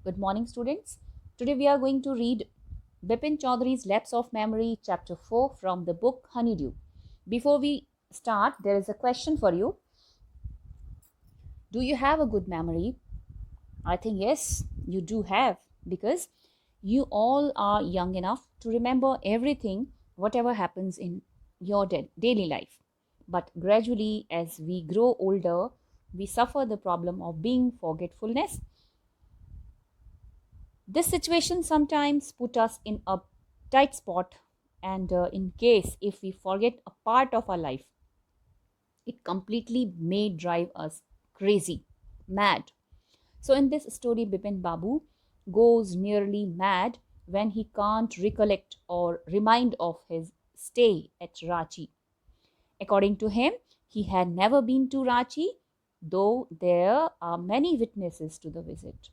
Good morning, students. Today we are going to read Bipin Chaudhary's Lapse of Memory, Chapter 4 from the book Honeydew. Before we start, there is a question for you. Do you have a good memory? I think yes, you do have, because you all are young enough to remember everything, whatever happens in your daily life. But gradually, as we grow older, we suffer the problem of being forgetfulness. This situation sometimes put us in a tight spot, and in case if we forget a part of our life, it completely may drive us crazy, mad. So in this story, Bipin Babu goes nearly mad when he can't recollect or remind of his stay at Ranchi. According to him, he had never been to Ranchi, though there are many witnesses to the visit.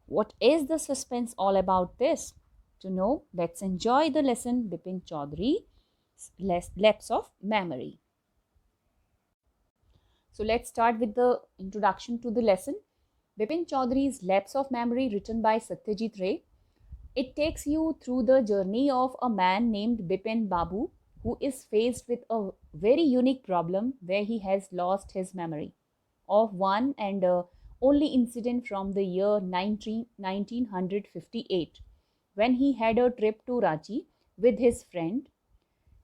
What is the suspense all about this? To know, let's enjoy the lesson Bipin Chaudhary's Lapse of Memory. So let's start with the introduction to the lesson. Bipin Chaudhary's Lapse of Memory, written by Satyajit Ray. It takes you through the journey of a man named Bipin Babu, who is faced with a very unique problem where he has lost his memory of one and only incident from the year 1958, when he had a trip to Ranchi with his friend.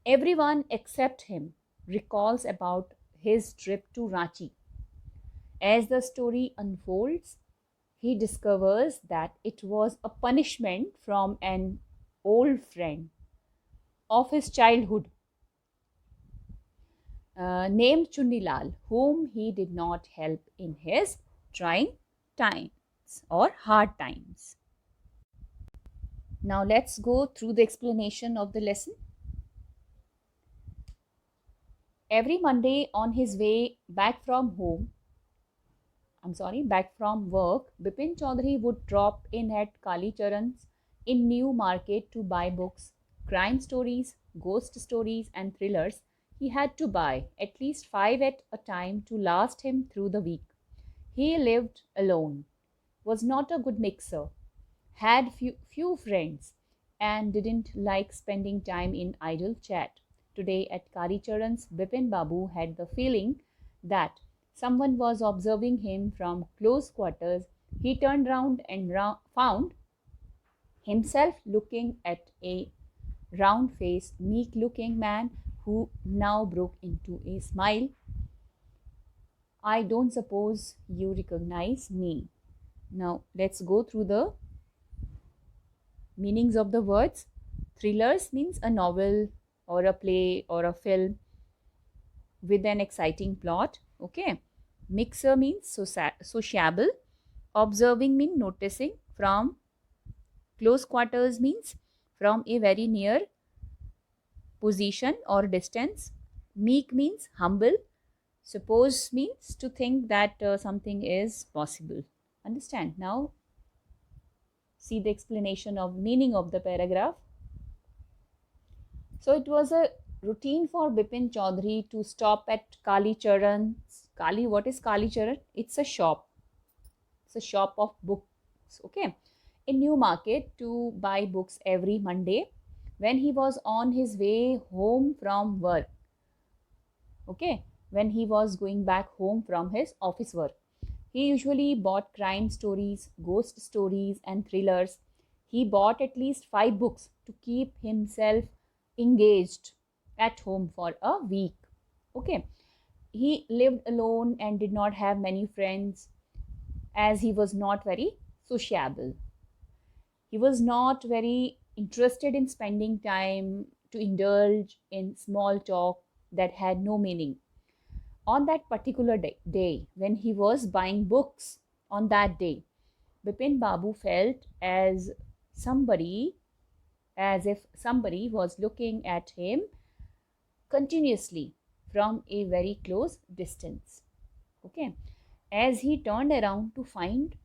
Everyone except him recalls about his trip to Ranchi. As the story unfolds, he discovers that it was a punishment from an old friend of his childhood, named Chundilal, whom he did not help in his trying times or hard times. Now let's go through the explanation of the lesson. Every Monday on his way back from work, Bipin Chaudhary would drop in at Kali Charan's in New Market to buy books, crime stories, ghost stories, and thrillers. He had to buy at least 5 at a time to last him through the week. He lived alone, was not a good mixer, had few friends, and didn't like spending time in idle chat. Today at Kalicharan's, Bipin Babu had the feeling that someone was observing him from close quarters. He turned round and found himself looking at a round faced, meek looking man who now broke into a smile. I don't suppose you recognize me. Now let's go through the meanings of the words. Thrillers means a novel or a play or a film with an exciting plot. Okay. Mixer means sociable. Observing means noticing. From close quarters means from a very near position or distance. Meek means humble. Suppose means to think that something is possible. Understand? Now see the explanation of meaning of the paragraph. So it was a routine for Bipin Chaudhary to stop at Kali Charan's. What is Kali Charan? It's a shop. It's a shop of books. Okay. In New Market to buy books every Monday when he was on his way home from work. Okay. When he was going back home from his office work. He usually bought crime stories, ghost stories, and thrillers. He bought at least 5 books to keep himself engaged at home for a week. Okay. He lived alone and did not have many friends, as he was not very sociable. He was not very interested in spending time to indulge in small talk that had no meaning. On that particular day, when he was buying books on that day, Bipin Babu felt somebody as if somebody was looking at him continuously from a very close distance. Okay. As he turned around to find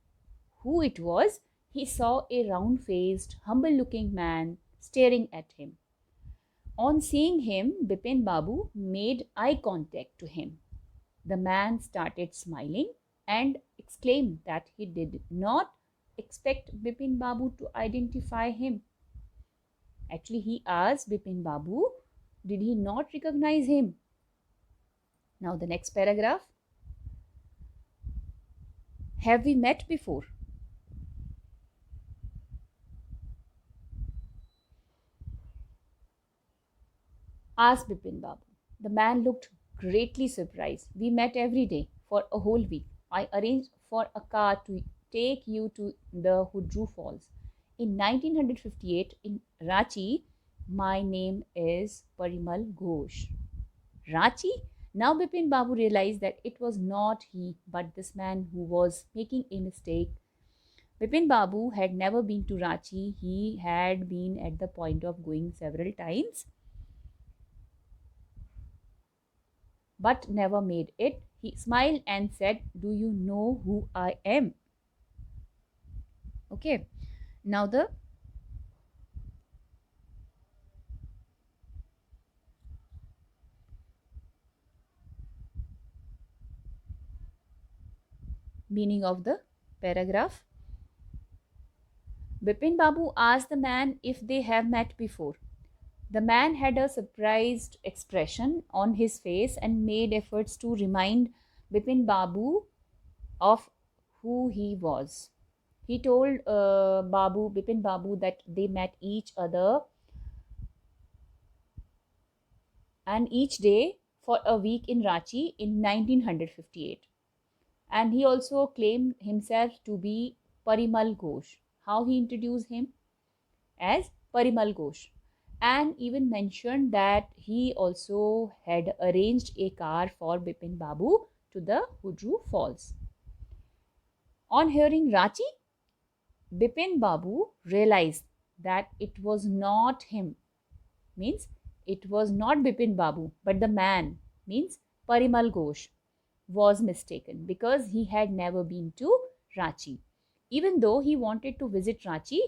who it was, he saw a round faced, humble looking man staring at him. On seeing him, Bipin Babu made eye contact to him. The man started smiling and exclaimed that he did not expect Bipin Babu to identify him? Actually, he asked Bipin Babu, did he not recognize him? Now, the next paragraph. Have we met before? Asked Bipin Babu. The man looked greatly surprised. We met every day for a whole week. I arranged for a car to take you to the Hudru Falls. In 1958, in Ranchi, my name is Parimal Ghosh. Ranchi? Now Bipin Babu realized that it was not he, but this man who was making a mistake. Bipin Babu had never been to Ranchi. He had been at the point of going several times, but never made it. He smiled and said, do you know who I am? Okay. Now the meaning of the paragraph. Bipin Babu asked the man if they have met before. The man had a surprised expression on his face and made efforts to remind Bipin Babu of who he was. He told Bipin Babu that they met each other and each day for a week in Ranchi in 1958. And he also claimed himself to be Parimal Ghosh. How he introduced him? As Parimal Ghosh. And even mentioned that he also had arranged a car for Bipin Babu to the Hudru Falls. On hearing Ranchi, Bipin Babu realized that it was not him, means it was not Bipin Babu, but the man, means Parimal Ghosh, was mistaken because he had never been to Ranchi. Even though he wanted to visit Ranchi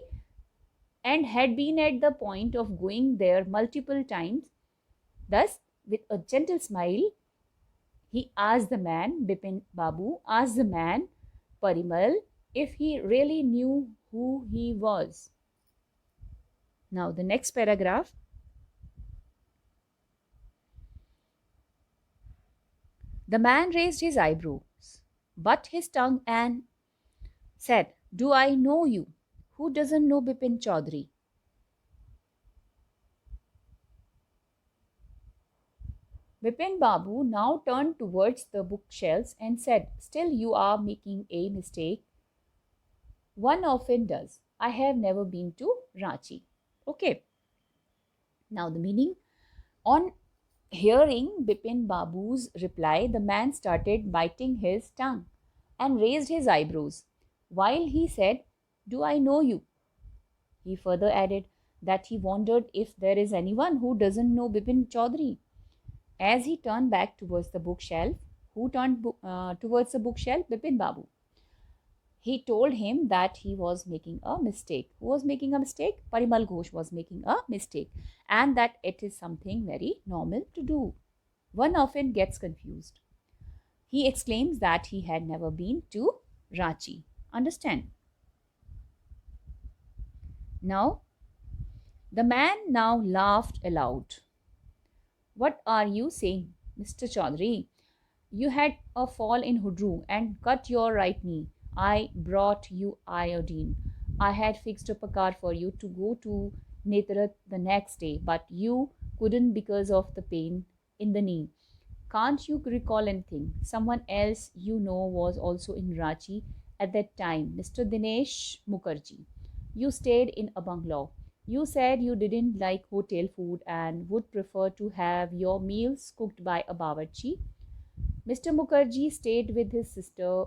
and had been at the point of going there multiple times, thus, with a gentle smile, he asked the man, Bipin Babu asked the man, Parimal, if he really knew who he was. Now, the next paragraph. The man raised his eyebrows, but his tongue and said, do I know you? Who doesn't know Bipin Chaudhary? Bipin Babu now turned towards the bookshelves and said, still you are making a mistake. One often does. I have never been to Ranchi. Okay. Now the meaning. On hearing Bipin Babu's reply, the man started biting his tongue and raised his eyebrows while he said, do I know you? He further added that he wondered if there is anyone who doesn't know Bipin Chaudhary. As he turned back towards the bookshelf, who turned towards the bookshelf? Bipin Babu. He told him that he was making a mistake. Who was making a mistake? Parimal Ghosh was making a mistake, and that it is something very normal to do. One often gets confused. He exclaims that he had never been to Ranchi. Understand? Now, the man now laughed aloud. What are you saying, Mr. Chaudhary? You had a fall in Hudru and cut your right knee. I brought you iodine. I had fixed up a car for you to go to Netrat the next day, but you couldn't because of the pain in the knee. Can't you recall anything? Someone else you know was also in Ranchi at that time, Mr. Dinesh Mukherjee. You stayed in a bungalow. You said you didn't like hotel food and would prefer to have your meals cooked by a bawarchi. Mr. Mukherjee stayed with his sister.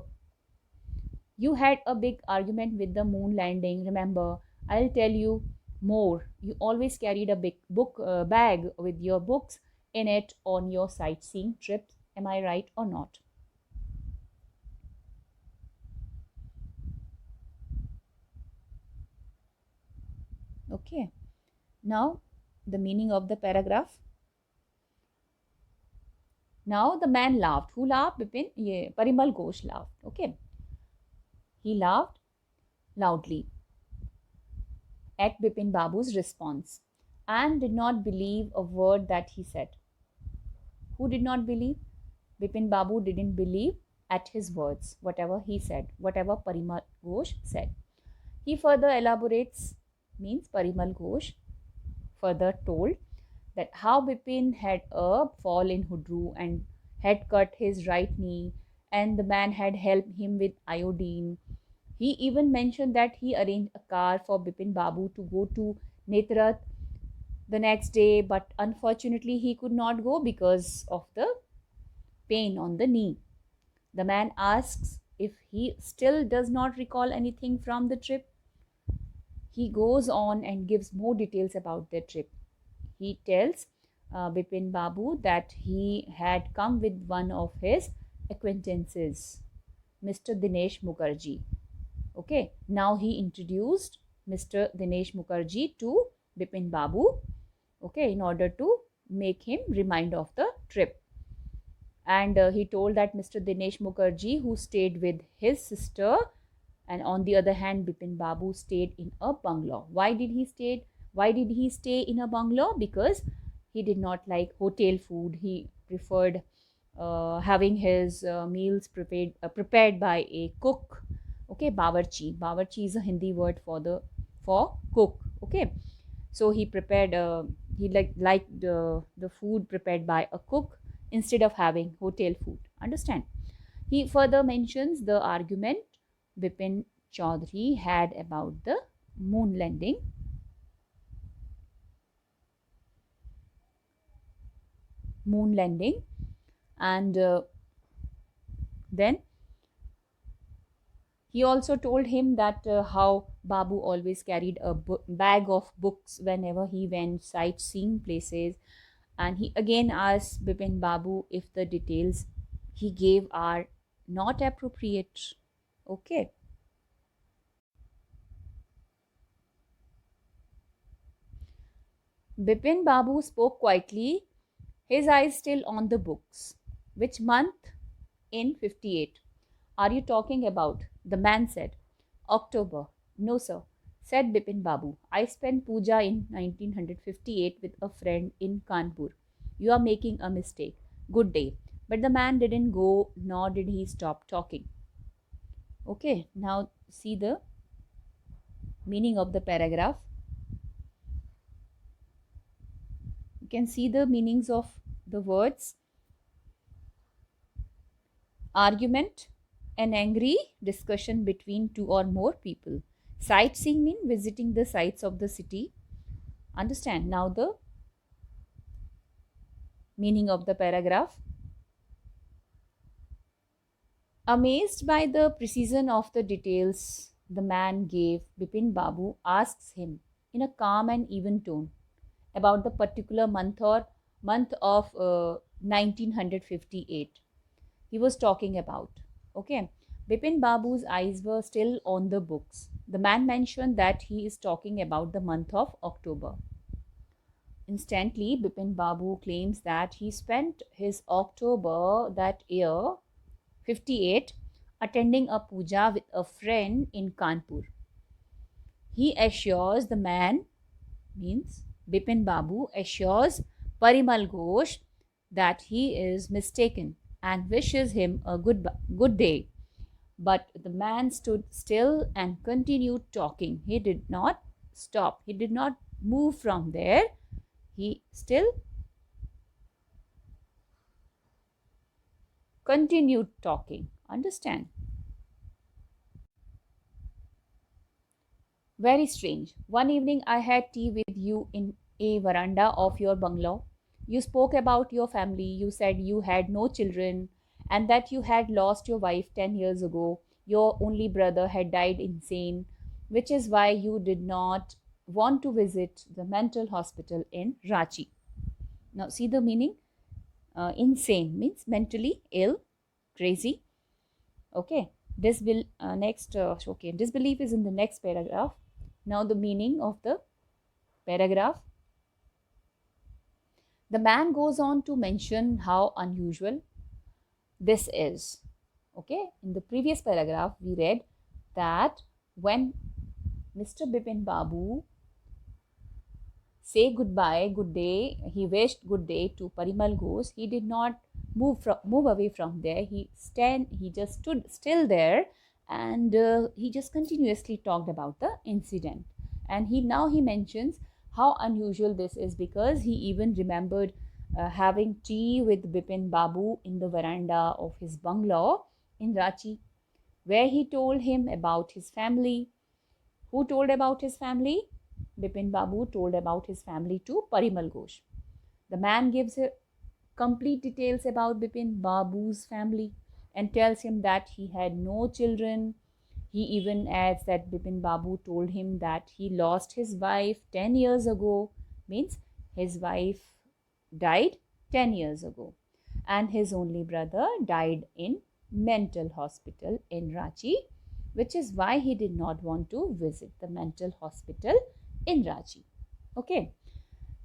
You had a big argument with the moon landing. Remember, I'll tell you more. You always carried a big bag with your books in it on your sightseeing trips. Am I right or not? Okay. Now, the meaning of the paragraph. Now the man laughed. Who laughed? Bipin? Yeah, Parimal Ghosh laughed. Okay. He laughed. loudly at Bipin Babu's response and did not believe a word that he said. Who did not believe? Bipin Babu didn't believe at his words, whatever he said, whatever Parimal Ghosh said. He further elaborates, means Parimal Ghosh further told that how Bipin had a fall in Hudru and had cut his right knee, and the man had helped him with iodine. He even mentioned that he arranged a car for Bipin Babu to go to Netrath the next day, but unfortunately he could not go because of the pain on the knee. The man asks if he still does not recall anything from the trip. He goes on and gives more details about their trip. He tells Bipin Babu that he had come with one of his acquaintances, Mr. Dinesh Mukherjee. Okay, now he introduced Mr. Dinesh Mukherjee to Bipin Babu, okay, in order to make him remind of the trip. And he told that Mr. Dinesh Mukherjee, who stayed with his sister, and on the other hand, Bipin Babu stayed in a bungalow. Why did he stay in a bungalow? Because he did not like hotel food. He preferred having his meals prepared by a cook. Okay, bawarchi. Bawarchi is a Hindi word for cook. Okay, so he prepared. He liked the food prepared by a cook instead of having hotel food. Understand? He further mentions the argument Bipin Chaudhary had about the moon landing. And then he also told him that how Babu always carried a bag of books whenever he went sightseeing places, and he again asked Bipin Babu if the details he gave are not appropriate. Okay. Bipin Babu spoke quietly, his eyes still on the books. Which month? In 58. Are you talking about? The man said. October. No, sir, said Bipin Babu. I spent puja in 1958 with a friend in Kanpur. You are making a mistake. Good day. But the man didn't go, nor did he stop talking. Okay, now see the meaning of the paragraph. You can see the meanings of the words. Argument, an angry discussion between two or more people. Sightseeing means visiting the sites of the city. Understand now the meaning of the paragraph. Amazed by the precision of the details the man gave, Bipin Babu asks him in a calm and even tone about the particular month of 1958 he was talking about. Okay, Bipin Babu's eyes were still on the books. The man mentioned that he is talking about the month of October. Instantly, Bipin Babu claims that he spent his October that year, 58, attending a puja with a friend in Kanpur. He assures the man, means Bipin Babu assures Parimal Ghosh that he is mistaken and wishes him a good day. But the man stood still and continued talking. He did not stop. He did not move from there. He still continued talking. Understand? Very strange. One evening I had tea with you in a veranda of your bungalow. You spoke about your family. You said you had no children and that you had lost your wife 10 years ago. Your only brother had died insane, which is why you did not want to visit the mental hospital in Ranchi. Now, see the meaning? Insane means mentally ill, crazy. Okay. Disbelief is in the next paragraph. Now, the meaning of the paragraph. The man goes on to mention how unusual this is. Okay, in the previous paragraph, we read that when Mr. Bipin Babu say goodbye, good day. He wished good day to Parimal Ghosh. He did not move away from there. He just stood still there, and he just continuously talked about the incident. And he mentions how unusual this is, because he even remembered having tea with Bipin Babu in the veranda of his bungalow in Ranchi, where he told him about his family. Who told about his family? Bipin Babu told about his family to Parimal Ghosh. The man gives complete details about Bipin Babu's family and tells him that he had no children. He even adds that Bipin Babu told him that he lost his wife 10 years ago, means his wife died 10 years ago, and his only brother died in mental hospital in Ranchi, which is why he did not want to visit the mental hospital in Ranchi. Okay.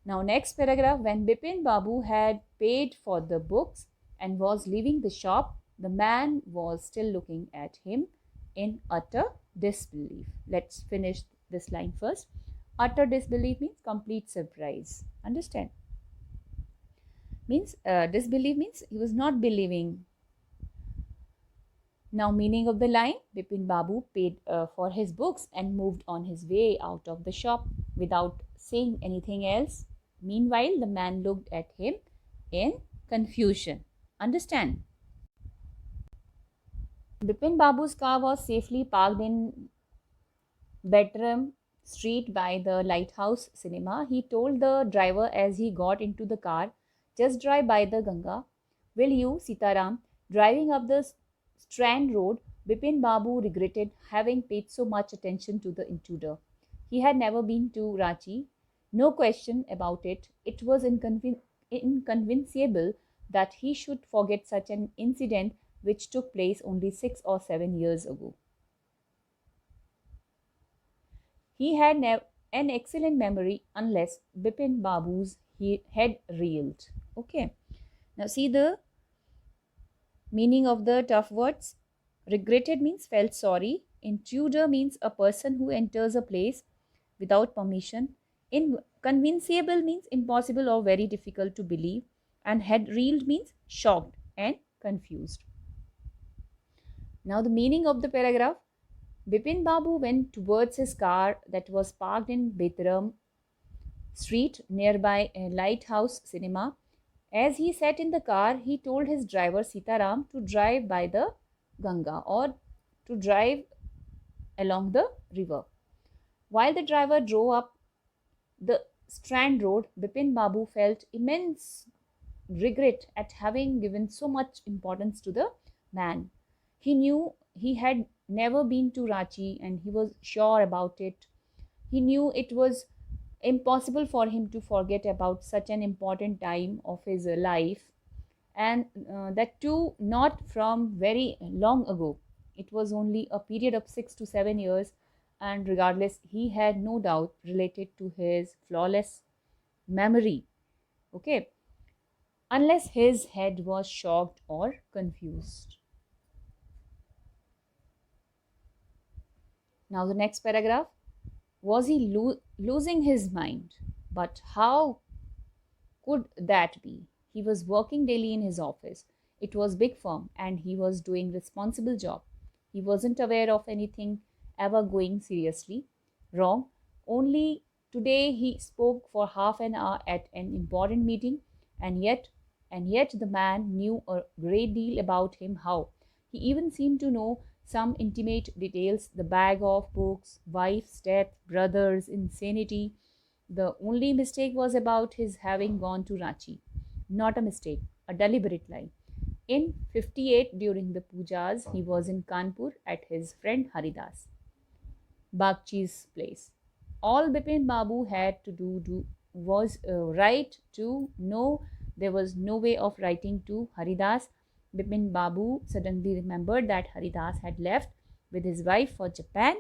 Now, next paragraph. When Bipin Babu had paid for the books and was leaving the shop, the man was still looking at him in utter disbelief. Let's finish this line first. Utter disbelief means complete surprise. Understand? Means disbelief means he was not believing. Now, meaning of the line: Bipin Babu paid for his books and moved on his way out of the shop without saying anything else. Meanwhile, the man looked at him in confusion. Understand? Bipin Babu's car was safely parked in Bedram Street by the Lighthouse Cinema. He told the driver as he got into the car, "Just drive by the Ganga. Will you, Sitaram?" Driving up the Strand Road, Bipin Babu regretted having paid so much attention to the intruder. He had never been to Ranchi. No question about it. It was inconceivable that he should forget such an incident which took place only 6 or 7 years ago. He had an excellent memory unless Bipin Babu's head reeled. Okay. Now see the meaning of the tough words. Regretted means felt sorry. Intruder means a person who enters a place without permission. Inconceivable means impossible or very difficult to believe. And head reeled means shocked and confused. Now the meaning of the paragraph. Bipin Babu went towards his car that was parked in Bedram Street nearby a Lighthouse Cinema. As he sat in the car, he told his driver Sitaram to drive by the Ganga, or to drive along the river. While the driver drove up the Strand Road, Bipin Babu felt immense regret at having given so much importance to the man. He knew he had never been to Ranchi and he was sure about it. He knew it was impossible for him to forget about such an important time of his life, and that too not from very long ago. It was only a period of 6 to 7 years, and regardless, he had no doubt related to his flawless memory. Okay, unless his head was shocked or confused. Now, the next paragraph. Was he losing his mind? But how could that be? He was working daily in his office. It was big firm and he was doing responsible job. He wasn't aware of anything ever going seriously wrong. Only today he spoke for half an hour at an important meeting, and yet the man knew a great deal about him. How? He even seemed to know some intimate details: the bag of books, wife's death, brother's insanity. The only mistake was about his having gone to Ranchi. Not a mistake, a deliberate lie. In 58, during the pujas, he was in Kanpur at his friend Haridas Bagchi's place. All Bipin Babu had to do was write to. No, there was no way of writing to Haridas. Bipin Babu suddenly remembered that Haridas had left with his wife for Japan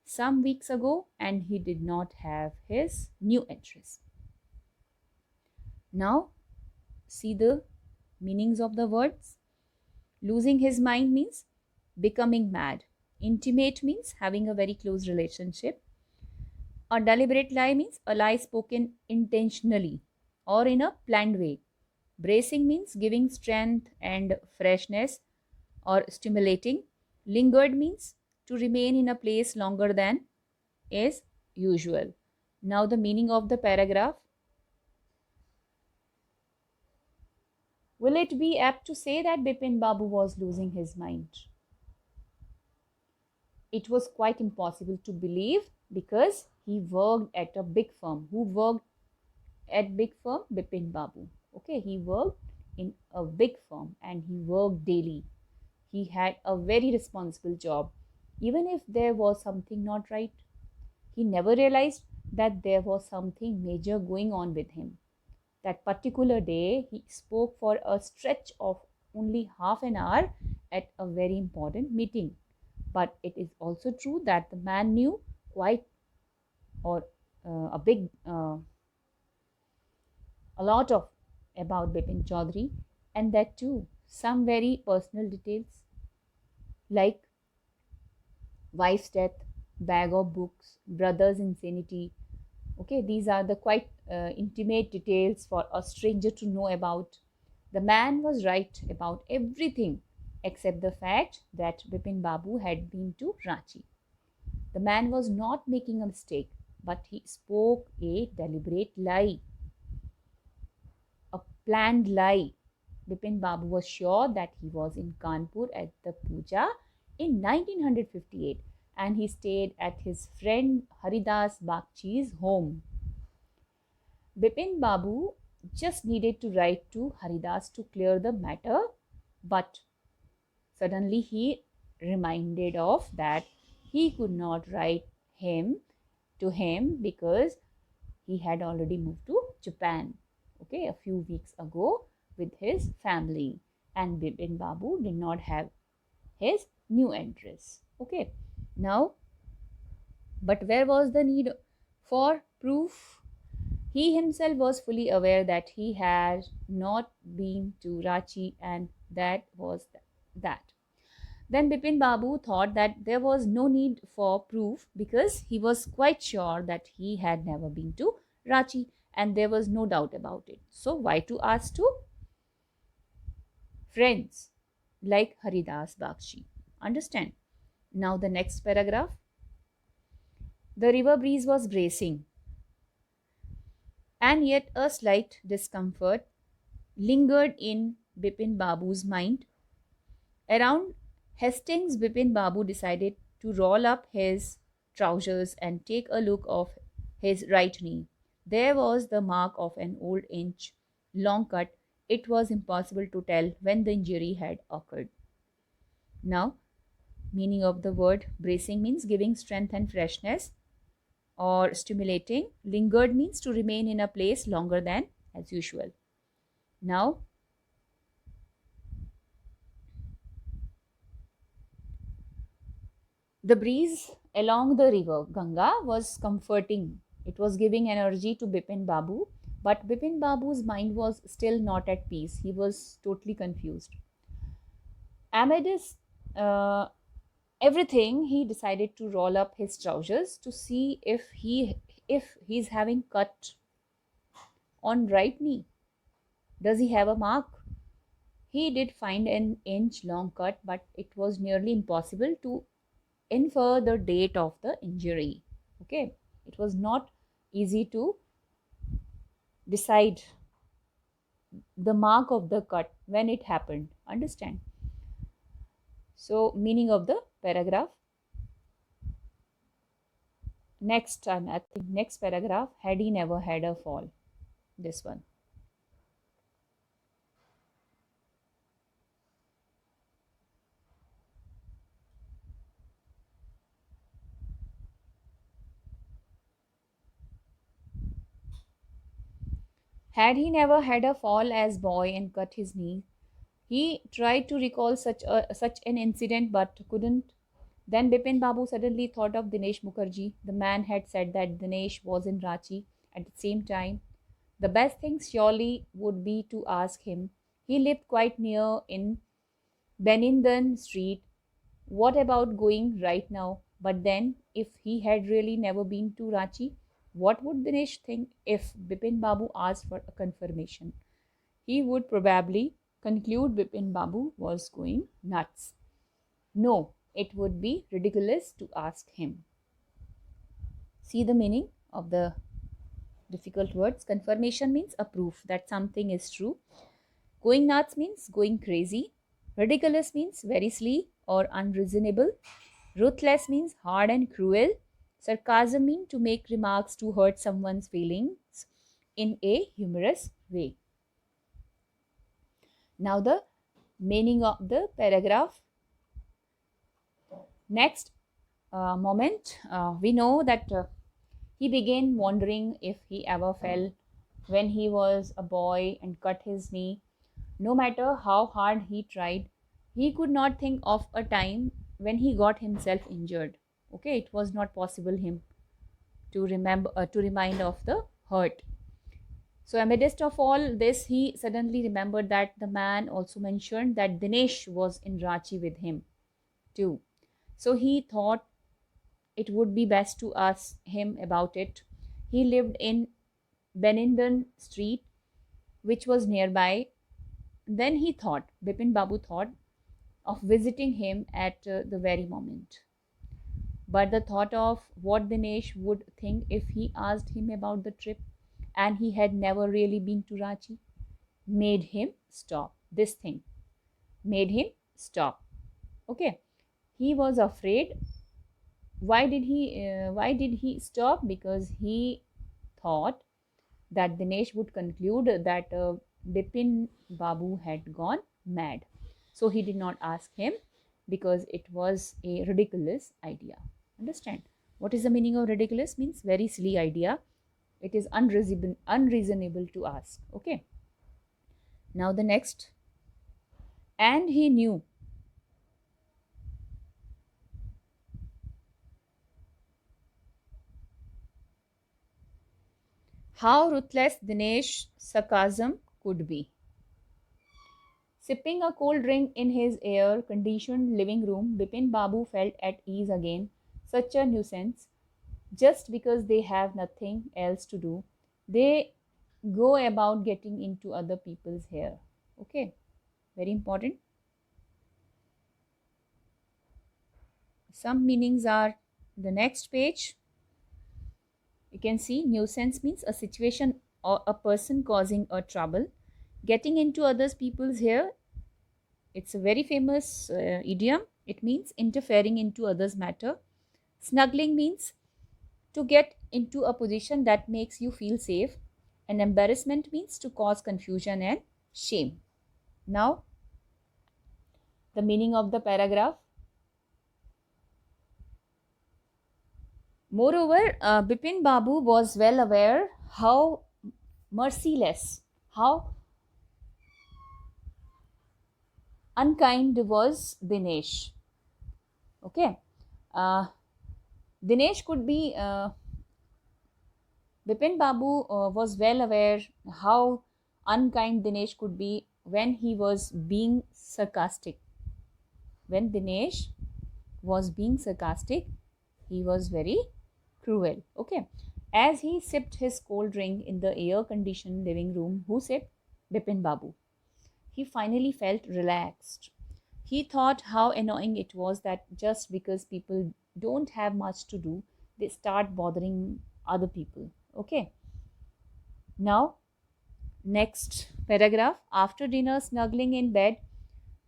some weeks ago and he did not have his new address. Now, see the meanings of the words. Losing his mind means becoming mad. Intimate means having a very close relationship. A deliberate lie means a lie spoken intentionally or in a planned way. Bracing means giving strength and freshness or stimulating. Lingered means to remain in a place longer than is usual. Now, the meaning of the paragraph. Will it be apt to say that Bipin Babu was losing his mind? It was quite impossible to believe because he worked at a big firm. Who worked at big firm? Bipin Babu. Okay, he worked in a big firm and he worked daily. He had a very responsible job. Even if there was something not right, he never realized that there was something major going on with him. That particular day, he spoke for a stretch of only half an hour at a very important meeting. But it is also true that the man knew quite or a big a lot of about Bipin Chaudhary, and that too some very personal details like wife's death, bag of books, brother's insanity. Okay, these are the quite intimate details for a stranger to know about. The man was right about everything except the fact that Bipin Babu had been to Ranchi. The man was not making a mistake, but he spoke a deliberate lie, a planned lie. Bipin Babu was sure that he was in Kanpur at the puja in 1958 and he stayed at his friend Haridas Bagchi's home. Bipin Babu just needed to write to Haridas to clear the matter, but suddenly he reminded of that he could not write him to him because he had already moved to Japan, okay, a few weeks ago with his family, and Bipin Babu did not have his new address. Okay, now, but where was the need for proof? He himself was fully aware that he had not been to Ranchi, and that was that. Then Bipin Babu thought that there was no need for proof because he was quite sure that he had never been to Ranchi and there was no doubt about it. So why to ask to friends like Haridas Bakshi? Understand? Now the next paragraph. The river breeze was bracing, and yet a slight discomfort lingered in Bipin Babu's mind. Around Hastings, Bipin Babu decided to roll up his trousers and take a look of his right knee. There was the mark of an old inch long cut. It was impossible to tell when the injury had occurred. Now, meaning of the word bracing means giving strength and freshness, or stimulating. Lingered means to remain in a place longer than as usual. Now, the breeze along the river Ganga was comforting. It was giving energy to Bipin Babu, but Bipin Babu's mind was still not at peace. He was totally confused. Amidst everything, he decided to roll up his trousers to see if he's having cut on right knee. Does he have a mark? He did find an inch long cut, but it was nearly impossible to infer the date of the injury. Okay, it was not easy to decide the mark of the cut when it happened. Understand? So, meaning of the paragraph. Next, I think next paragraph. Had he never had a fall? This one. Had he never had a fall as boy and cut his knee? He tried to recall such an incident but couldn't. Then Bipin Babu suddenly thought of Dinesh Mukherjee. The man had said that Dinesh was in Ranchi at the same time. The best thing surely would be to ask him. He lived quite near in Benindhan Street. What about going right now? But then, if he had really never been to Ranchi, What would Dinesh think if Bipin Babu asked for a confirmation? He would probably conclude Bipin Babu was going nuts. No, it would be ridiculous to ask him. See the meaning of the difficult words. Confirmation means a proof that something is true. Going nuts means going crazy. Ridiculous means very silly or unreasonable. Ruthless means hard and cruel. Sarcasm means to make remarks to hurt someone's feelings in a humorous way. Now the meaning of the paragraph. Next moment, we know that he began wondering if he ever fell when he was a boy and cut his knee. No matter how hard he tried, he could not think of a time when he got himself injured. Okay, it was not possible him to remember to remind of the hurt. So amidst of all this, he suddenly remembered that the man also mentioned that Dinesh was in Ranchi with him too. So he thought it would be best to ask him about it. He lived in Benindon Street, which was nearby. Then he thought, Bipin Babu thought of visiting him at the very moment. But the thought of what Dinesh would think if he asked him about the trip and he had never really been to Ranchi made him stop. This thing made him stop. Okay. He was afraid. Why did he stop? Because he thought that Dinesh would conclude that Bipin Babu had gone mad. So he did not ask him because it was a ridiculous idea. Understand? What is the meaning of ridiculous? Means very silly idea. It is unreasonable to ask. Okay. Now the next. And he knew. How ruthless Dinesh sarcasm could be. Sipping a cold drink in his air conditioned living room, Bipin Babu felt at ease again. Such a nuisance. Just because they have nothing else to do, they go about getting into other people's hair. Okay, very important. Some meanings are the next page. You can see nuisance means a situation or a person causing a trouble. Getting into others people's hair, it's a very famous idiom. It means interfering into others' matter. Snuggling means to get into a position that makes you feel safe. And embarrassment means to cause confusion and shame. Now, the meaning of the paragraph. Moreover, Bipin Babu was well aware how merciless, how unkind was Dinesh. Okay. Dinesh could be, Bipin Babu was well aware how unkind Dinesh could be when he was being sarcastic. When Dinesh was being sarcastic, he was very cruel. Okay. As he sipped his cold drink in the air conditioned living room, who said? Bipin Babu. He finally felt relaxed. He thought how annoying it was that just because people don't have much to do, they start bothering other people. Okay. Now, next paragraph. After dinner, snuggling in bed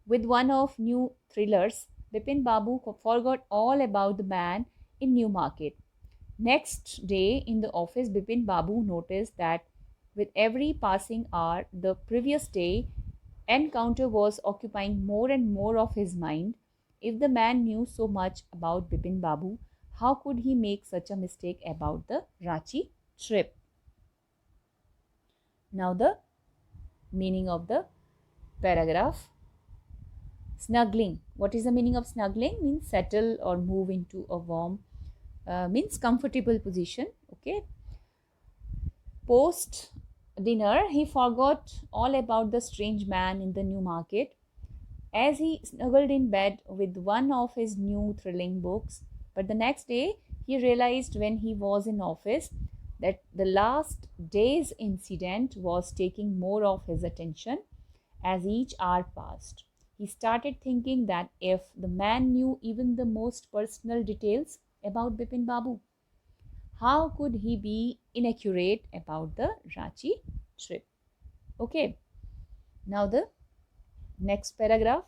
with one of new thrillers, Bipin Babu forgot all about the man in Newmarket. Next day in the office, Bipin Babu noticed that with every passing hour the previous day encounter was occupying more and more of his mind. If the man knew so much about Bipin Babu, how could he make such a mistake about the Ranchi trip? Now the meaning of the paragraph. Snuggling. What is the meaning of snuggling? Means settle or move into a warm, means comfortable position. Okay. Post dinner, he forgot all about the strange man in the Newmarket. As he snuggled in bed with one of his new thrilling books. But the next day, he realized when he was in office that the last day's incident was taking more of his attention as each hour passed. He started thinking that if the man knew even the most personal details about Bipin Babu, how could he be inaccurate about the Ranchi trip? Okay, now the next paragraph.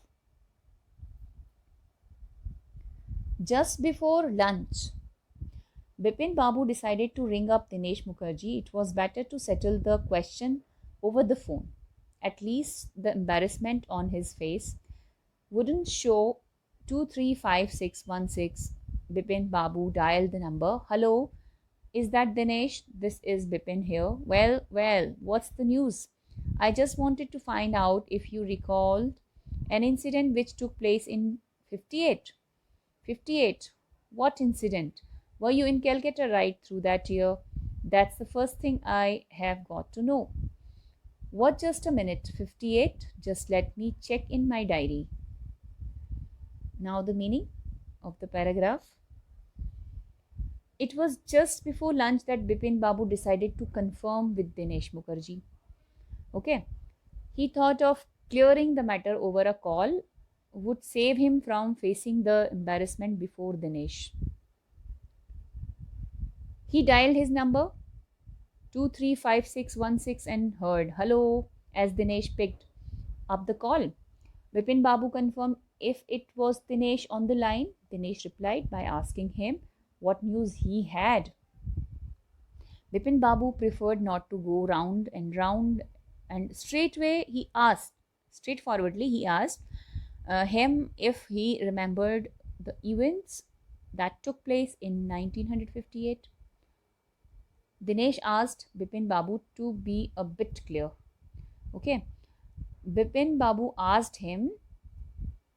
Just before lunch, Bipin Babu decided to ring up Dinesh Mukherjee. It was better to settle the question over the phone. At least the embarrassment on his face wouldn't show. 235616. Bipin Babu dialed the number. Hello, is that Dinesh? This is Bipin here. Well, what's the news? I just wanted to find out if you recalled an incident which took place in 58. 58. What incident? Were you in Calcutta right through that year? That's the first thing I have got to know. What, just a minute? 58? Just let me check in my diary. Now the meaning of the paragraph. It was just before lunch that Bipin Babu decided to confirm with Dinesh Mukherjee. Okay. He thought of clearing the matter over a call would save him from facing the embarrassment before Dinesh. He dialed his number 235616 and heard hello as Dinesh picked up the call. Bipin Babu confirmed if it was Dinesh on the line. Dinesh replied by asking him what news he had. Bipin Babu preferred not to go round and straightforwardly he asked him if he remembered the events that took place in 1958. Dinesh asked Bipin Babu to be a bit clear. Okay. Bipin Babu asked him,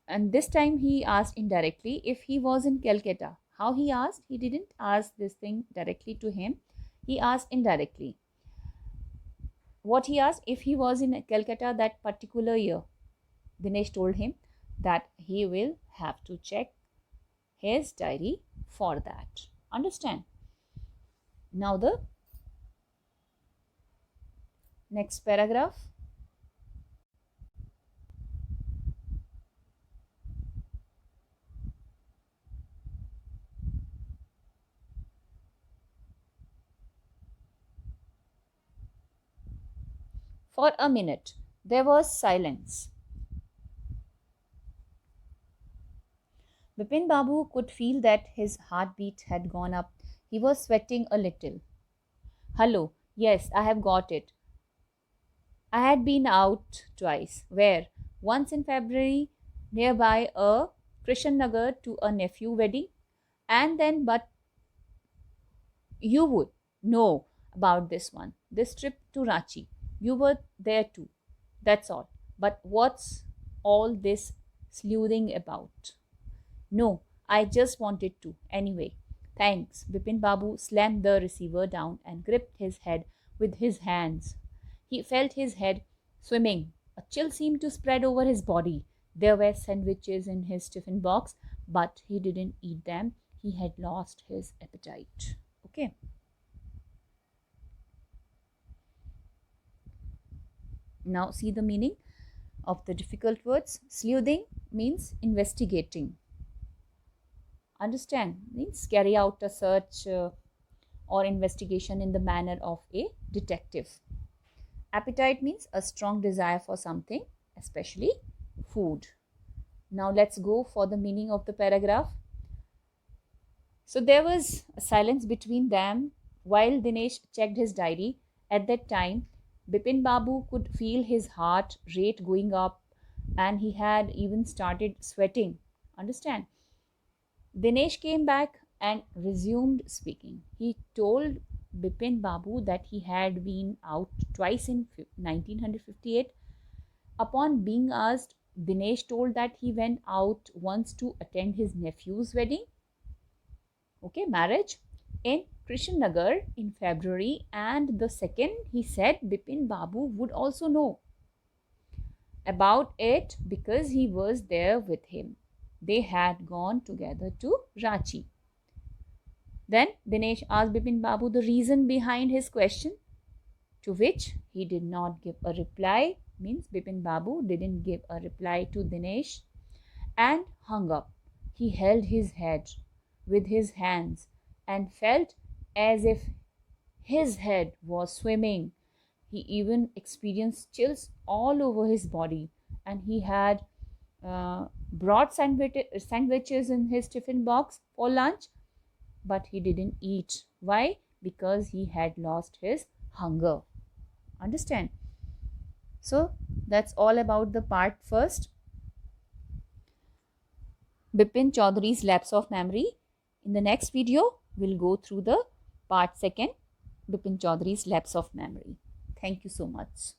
and this time he asked indirectly if he was in Calcutta. How he asked? He didn't ask this thing directly to him. He asked indirectly. What he asked? If he was in Calcutta that particular year. Dinesh told him that he will have to check his diary for that. Understand? Now the next paragraph. For a minute, there was silence. Bipin Babu could feel that his heartbeat had gone up. He was sweating a little. Hello, yes, I have got it. I had been out twice. Where? Once in February, nearby a Krishan Nagar to a nephew wedding, and then, but you would know about this one, this trip to Ranchi. You were there too. That's all. But what's all this sleuthing about? No, I just wanted to. Anyway, thanks. Bipin Babu slammed the receiver down and gripped his head with his hands. He felt his head swimming. A chill seemed to spread over his body. There were sandwiches in his tiffin box, but he didn't eat them. He had lost his appetite. Okay. Now see the meaning of the difficult words. Sleuthing means investigating. Understand? Means carry out a search or investigation in the manner of a detective. Appetite means a strong desire for something, especially food. Now let's go for the meaning of the paragraph. So there was a silence between them while Dinesh checked his diary. At that time, Bipin Babu could feel his heart rate going up and he had even started sweating. Understand? Dinesh came back and resumed speaking. He told Bipin Babu that he had been out twice in 1958. Upon being asked, Dinesh told that he went out once to attend his nephew's wedding. Okay, marriage in Krishan Nagar in February, and the second he said Bipin Babu would also know about it because he was there with him. They had gone together to Ranchi. Then Dinesh asked Bipin Babu the reason behind his question, to which he did not give a reply. Means Bipin Babu didn't give a reply to Dinesh and hung up. He held his head with his hands and felt as if his head was swimming. He even experienced chills all over his body, and he had brought sandwiches in his tiffin box for lunch, but he didn't eat. Why? Because he had lost his hunger. Understand? So that's all about the part first. Bipin Chaudhary's lapse of memory. In the next video, we'll go through the part second, Bipin Chaudhary's lapse of memory. Thank you so much.